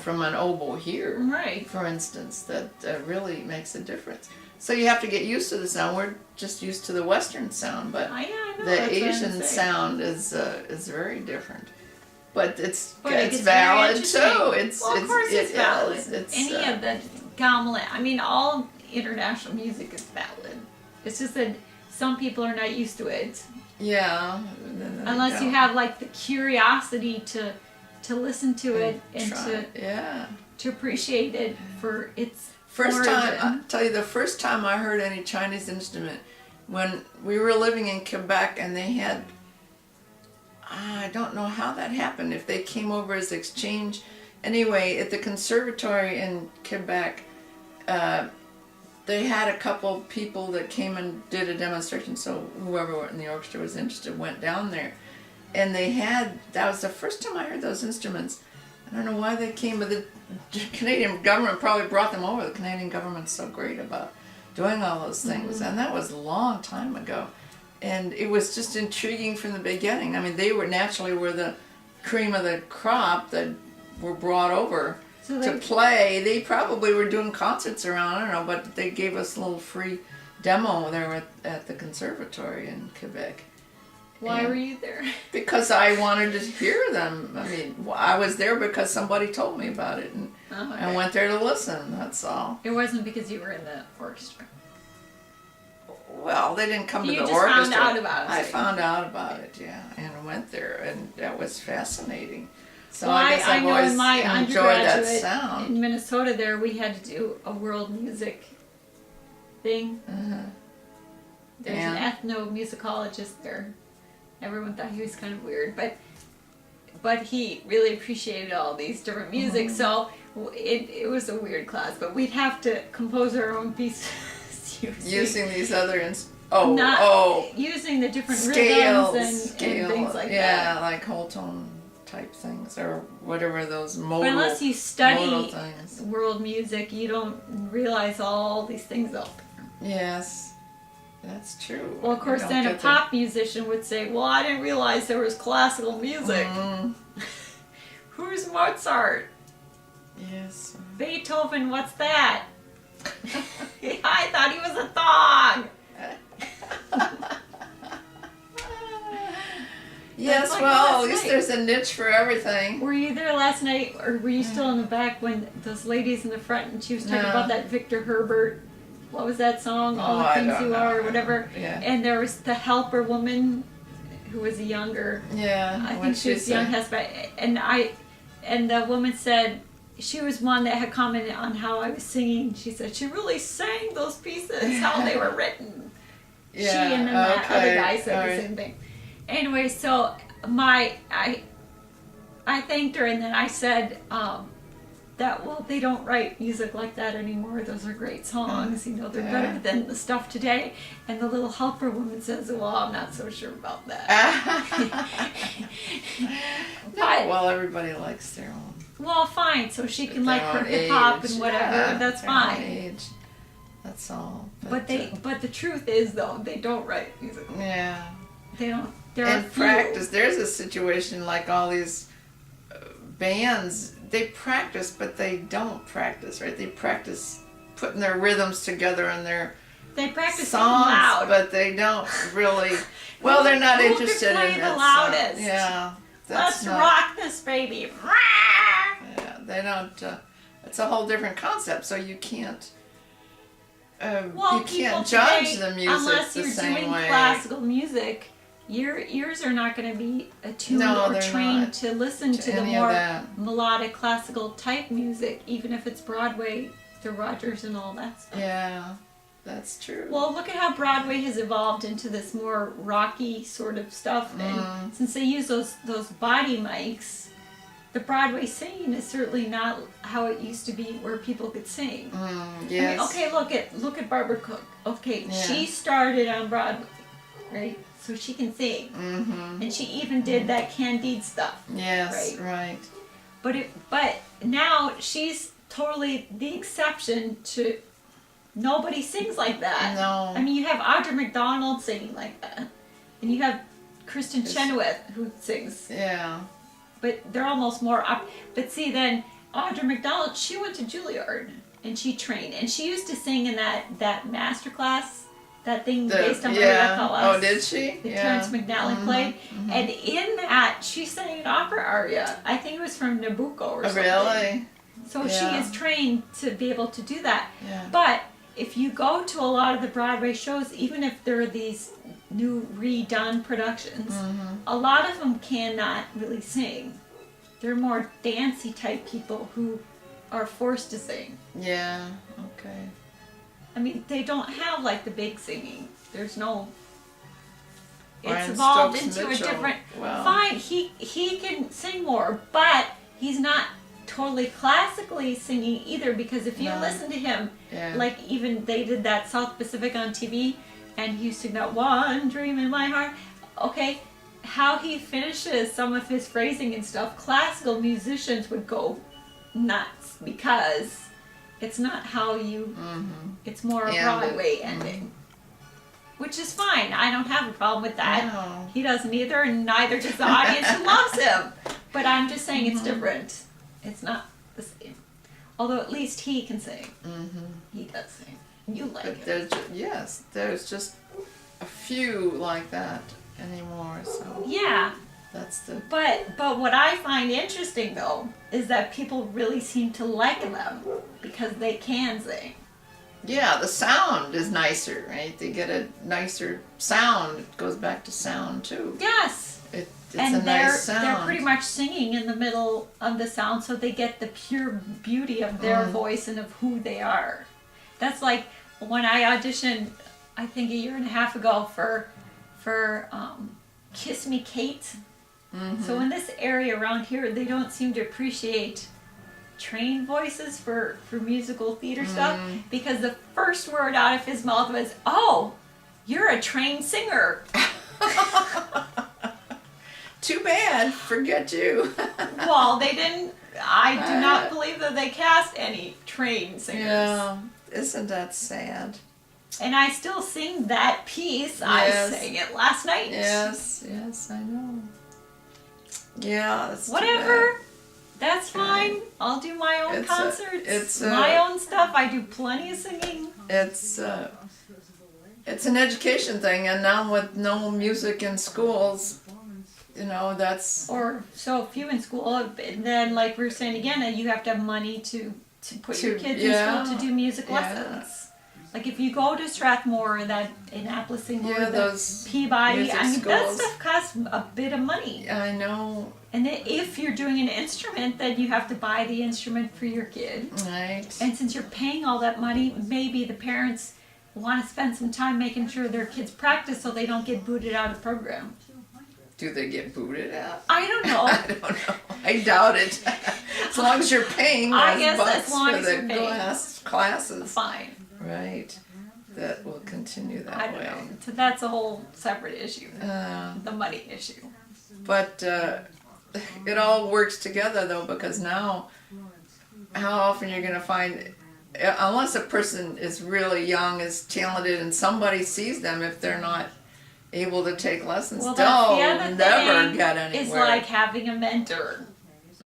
from an oboe here, right? For instance, that really makes a difference. So you have to get used to the sound. We're just used to the Western sound, but I know, the Asian sound is very different. But it's valid too. It's of course it's valid. It's any of the gamelan. I mean, all international music is valid. It's just that some people are not used to it. Yeah. Unless you have like the curiosity to listen to it and to appreciate it for its first origin. time. I'll tell you, the first time I heard any Chinese instrument, when we were living in Quebec, and they had, I don't know how that happened, if they came over as exchange. Anyway, at the conservatory in Quebec, they had a couple people that came and did a demonstration, so whoever in the orchestra was interested went down there. And that was the first time I heard those instruments. I don't know why they came, but the Canadian government probably brought them over. The Canadian government's so great about doing all those things. And that was a long time ago. And it was just intriguing from the beginning. I mean, they were the cream of the crop that were brought over to play. They probably were doing concerts around, I don't know, but they gave us a little free demo there at the conservatory in Quebec. Why were you there? Because I wanted to hear them. I mean, I was there because somebody told me about it, and I went there to listen, that's all. It wasn't because you were in the orchestra. Well, they didn't come to the orchestra. You just found out about it. I found out about it, yeah, and went there, and that was fascinating. So well, I guess I've always in my enjoyed that undergraduate sound. in Minnesota there, we had to do a world music thing. There's an ethnomusicologist there. Everyone thought he was kind of weird, but he really appreciated all these different music, so it was a weird class, but we'd have to compose our own pieces using these other using the different scales rhythms and things like that. Yeah, like whole tone type things, or whatever those modal. But unless you study world music, you don't realize all these things out there. Yes. That's true. Well, of course, then a pop musician would say, well, I didn't realize there was classical music. Who's Mozart? Yes. Beethoven, what's that? I thought he was a dog. Yes, like well, at least there's a niche for everything. Were you there last night, or were you still in the back when those ladies in the front, and she was talking about that Victor Herbert, what was that song? All the Things You Are, or whatever. Yeah. And there was the helper woman who was a younger. Yeah. I think she was young husband. And the woman said, she was one that had commented on how I was singing. She said she really sang those pieces, how they were written. Yeah. She and then that other guy said the same thing. Anyway, so I thanked her, and then I said that, well, they don't write music like that anymore. Those are great songs, you know, they're better than the stuff today. And the little helper woman says, well, I'm not so sure about that. Well, everybody likes their own. Well, fine, so she can like her hip hop and whatever, that's fine. Age. That's all. But the truth is, though, they don't write music. Yeah. They don't. In practice, there's a situation like all these bands, they practice, but they don't practice, right? They practice putting their rhythms together and their songs, loud, but they don't really. Well, they're not interested in play it. The loudest. Yeah. Let's rock this baby. Yeah, they don't. It's a whole different concept, so you can't. You can't judge the music unless the same way. Unless you're doing classical music, your ears are not going to be attuned or trained to listen to the more melodic classical type music, even if it's Broadway, the Rodgers and all that stuff. Yeah, that's true. Well, look at how Broadway has evolved into this more rocky sort of stuff, and since they use those body mics, the Broadway singing is certainly not how it used to be, where people could sing. Yes. I mean, okay, look at Barbara Cook. Okay, she started on Broadway, right? So she can sing, and she even did that Candide stuff. Yes, right. But now she's totally the exception to. Nobody sings like that. No. I mean, you have Audra McDonald singing like that, and you have Kristen Chenoweth who sings. Yeah. But they're almost more up. But see, then Audra McDonald, she went to Juilliard and she trained, and she used to sing in that master class, that thing based on Maria Callas. Oh, did she? The Terrence McNally played. And in that, she sang an opera aria. I think it was from Nabucco or something. Really? So she is trained to be able to do that. Yeah. But if you go to a lot of the Broadway shows, even if there are these new redone productions, a lot of them cannot really sing. They're more dancey type people who are forced to sing. Yeah, okay. I mean, they don't have like the big singing. There's no. It's Ryan evolved Stokes into Mitchell. a different. Wow. Fine, he can sing more, but he's not totally classically singing either. Because if you listen to him, like even they did that South Pacific on TV, and he used to that one dream in my heart. Okay, how he finishes some of his phrasing and stuff, classical musicians would go nuts because it's not how you. It's more a Broadway ending, which is fine. I don't have a problem with that. No. He doesn't either, and neither does the audience who loves him. But I'm just saying it's different. It's not the same. Although at least he can sing. He does sing. You like it. There's just a few like that anymore. So Yeah. that's the. But what I find interesting though is that people really seem to like them because they can sing. Yeah, the sound is nicer, right? They get a nicer sound. It goes back to sound too. Yes. It's And a they're nice sound. pretty much singing in the middle of the sound, so they get the pure beauty of their voice and of who they are. That's like when I auditioned, I think a year and a half ago for Kiss Me Kate. So in this area around here, they don't seem to appreciate trained voices for musical theater stuff, because the first word out of his mouth was, "Oh, you're a trained singer." Too bad. Forget you. Well, they didn't. I do not believe that they cast any trained singers. Yeah. Isn't that sad? And I still sing that piece. I sang it last night. Yes, I know. Yeah, that's too Whatever. bad. That's fine. I'll do my own It's concerts. it's my own stuff. I do plenty of singing. It's an education thing, and now with no music in schools, that's Or so few in school. And then, like we were saying again, you have to have money to put your kids in school to do music lessons. Like if you go to Strathmore, that Annapolis thing, those Peabody, music I mean that schools. stuff costs a bit of money. I know, And then if you're doing an instrument, then you have to buy the instrument for your kid. right? And since you're paying all that money, maybe the parents want to spend some time making sure their kids practice so they don't get booted out of the program. Do they get booted out? I don't know. I don't know. I doubt it. As long as you're paying I those guess bucks as long for as the you're paying. classes, Fine. right? That will continue that I don't way. know. So that's a whole separate issue. Uh, The money issue. But it all works together though, because now, how often you're going to find, unless a person is really young, is talented, and somebody sees them, if they're not able to take lessons, Well, that's the they'll other never thing get anywhere. It's like having a mentor.